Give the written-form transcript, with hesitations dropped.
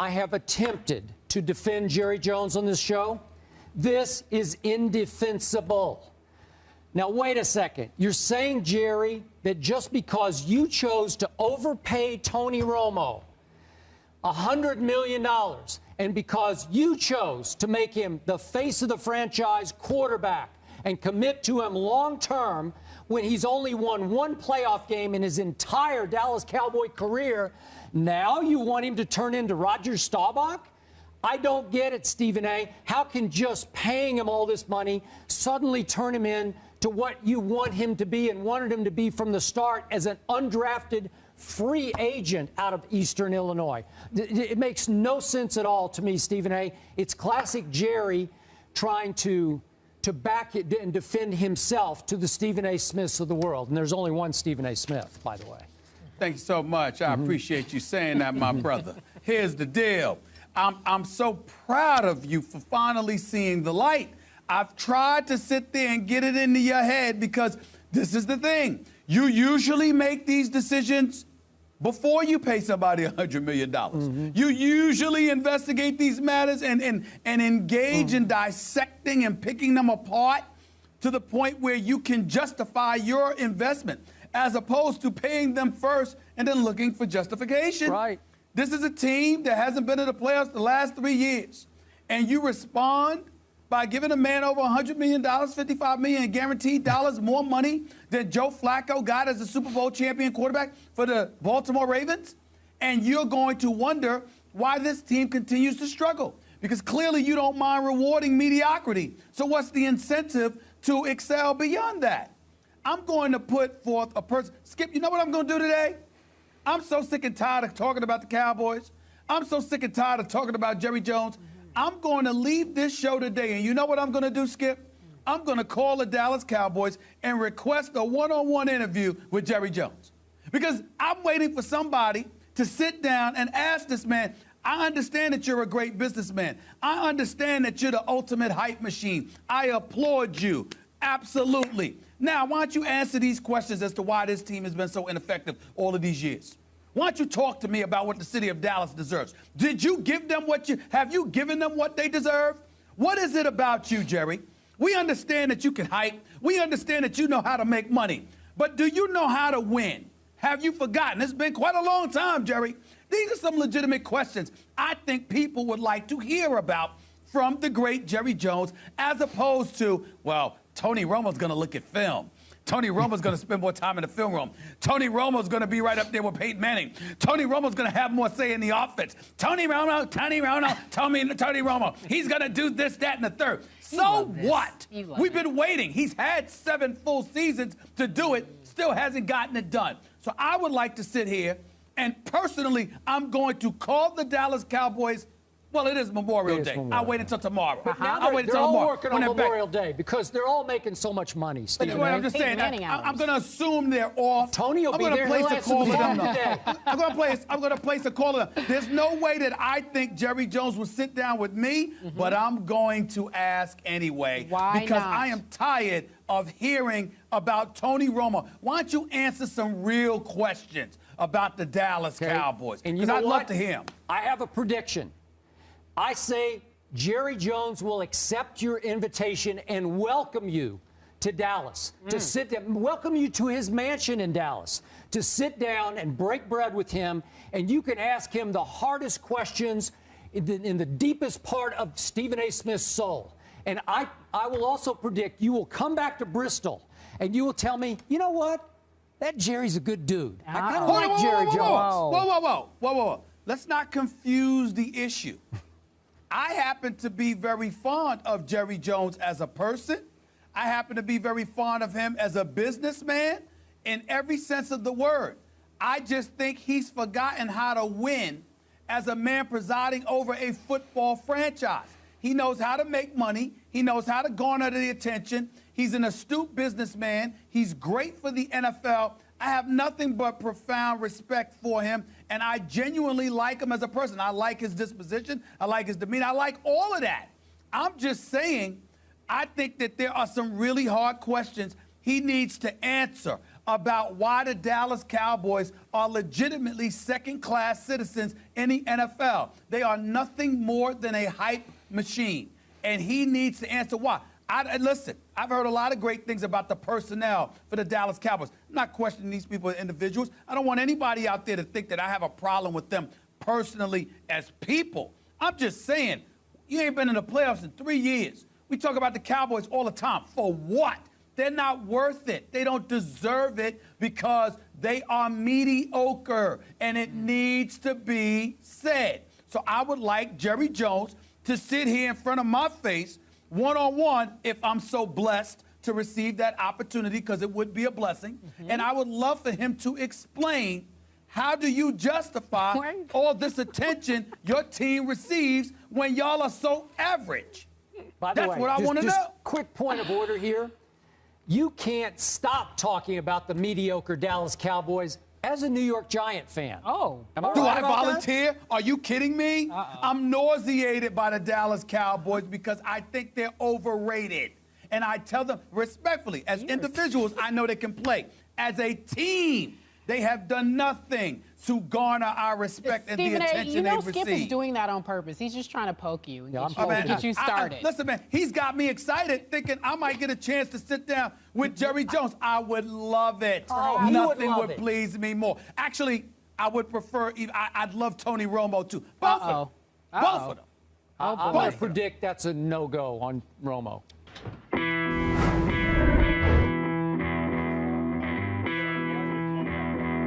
I have attempted to defend Jerry Jones on this show. This is indefensible. Now, wait a second. You're saying, Jerry, that just because you chose to overpay Tony Romo $100 million, and because you chose to make him the face of the franchise quarterback and commit to him long-term when he's only won one playoff game in his entire Dallas Cowboy career, now you want him to turn into Roger Staubach? I don't get it, Stephen A. How can just paying him all this money suddenly turn him in to what you want him to be and wanted him to be from the start as an undrafted free agent out of Eastern Illinois? It makes no sense at all to me, Stephen A. It's classic Jerry trying to back it and defend himself to the Stephen A. Smiths of the world. And there's only one Stephen A. Smith, by the way. Thank you so much. I appreciate you saying that, my brother. Here's the deal. I'm so proud of you for finally seeing the light. I've tried to sit there and get it into your head because this is the thing. You usually make these decisions before you pay somebody $100 million. You usually investigate these matters and engage in dissecting and picking them apart to the point where you can justify your investment as opposed to paying them first and then looking for justification. Right. This is a team that hasn't been in the playoffs the last 3 years. And you respond by giving a man over $100 million, $55 million in guaranteed dollars more money than Joe Flacco got as a Super Bowl champion quarterback for the Baltimore Ravens. And you're going to wonder why this team continues to struggle. Because clearly you don't mind rewarding mediocrity. So what's the incentive to excel beyond that? I'm going to put forth a person. Skip, you know what I'm going to do today? I'm so sick and tired of talking about the Cowboys. I'm so sick and tired of talking about Jerry Jones. I'm going to leave this show today, and you know what I'm going to do, Skip? I'm going to call the Dallas Cowboys and request a one-on-one interview with Jerry Jones. Because I'm waiting for somebody to sit down and ask this man, I understand that you're a great businessman. I understand that you're the ultimate hype machine. I applaud you. Absolutely. Now, why don't you answer these questions as to why this team has been so ineffective all of these years? Why don't you talk to me about what the city of Dallas deserves? Did you give them have you given them what they deserve? What is it about you, Jerry? We understand that you can hype. We understand that you know how to make money. But do you know how to win? Have you forgotten? It's been quite a long time, Jerry. These are some legitimate questions I think people would like to hear about from the great Jerry Jones, as opposed to, well, Tony Romo's going to look at film. Tony Romo's going to spend more time in the film room. Tony Romo's going to be right up there with Peyton Manning. Tony Romo's going to have more say in the offense. Tony Romo, Tony Romo. He's going to do this, that, and the third. So what? We've been waiting. He's had 7 full seasons to do it, still hasn't gotten it done. So I would like to sit here, and personally, I'm going to call the Dallas Cowboys. Well, it is Memorial Day. I'll wait until tomorrow. Now they're all working on Memorial Day because they're all making so much money, Stephen. I'm just saying, I'm going to assume they're off. Tony will be there. I'm going to place a call to them. There's no way that I think Jerry Jones will sit down with me, but I'm going to ask anyway. Why because not? I am tired of hearing about Tony Romo. Why don't you answer some real questions about the Dallas Cowboys? And you know I'd what? love to hear them. I have a prediction. I say Jerry Jones will accept your invitation and welcome you to Dallas, to sit down, welcome you to his mansion in Dallas, to sit down and break bread with him, and you can ask him the hardest questions in the deepest part of Stephen A. Smith's soul. And I will also predict you will come back to Bristol, and you will tell me, you know what? That Jerry's a good dude. I kind of like Jerry Jones. Whoa. Let's not confuse the issue. I happen to be very fond of Jerry Jones as a person. I happen to be very fond of him as a businessman in every sense of the word. I just think he's forgotten how to win as a man presiding over a football franchise. He knows how to make money. He knows how to garner the attention. He's an astute businessman. He's great for the NFL. I have nothing but profound respect for him, and I genuinely like him as a person. I like his disposition. I like his demeanor. I like all of that. I'm just saying, I think that there are some really hard questions he needs to answer about why the Dallas Cowboys are legitimately second-class citizens in the NFL. They are nothing more than a hype machine, and he needs to answer why. Listen, I've heard a lot of great things about the personnel for the Dallas Cowboys. I'm not questioning these people as individuals. I don't want anybody out there to think that I have a problem with them personally as people. I'm just saying, you ain't been in the playoffs in 3 years. We talk about the Cowboys all the time. For what? They're not worth it. They don't deserve it because they are mediocre, and it needs to be said. So I would like Jerry Jones to sit here in front of my face one-on-one if I'm so blessed to receive that opportunity, because it would be a blessing. And I would love for him to explain, how do you justify all this attention your team receives when y'all are so average? By the That's way, what I want to know. Quick point of order here. You can't stop talking about the mediocre Dallas Cowboys as a New York Giant fan. Oh. Am I Do right I about volunteer? Are you kidding me? I'm nauseated by the Dallas Cowboys because I think they're overrated. And I tell them respectfully, as individuals, I know they can play. As a team, they have done nothing to garner our respect and the attention they've received. Skip is doing that on purpose. He's just trying to poke you and get you started. Listen, man, he's got me excited thinking I might get a chance to sit down with Jerry Jones. I would love it. Nothing would please me more. Actually, I would prefer, I'd love Tony Romo too. Both of them. Both of them. I'm going to predict that's a no-go on Romo.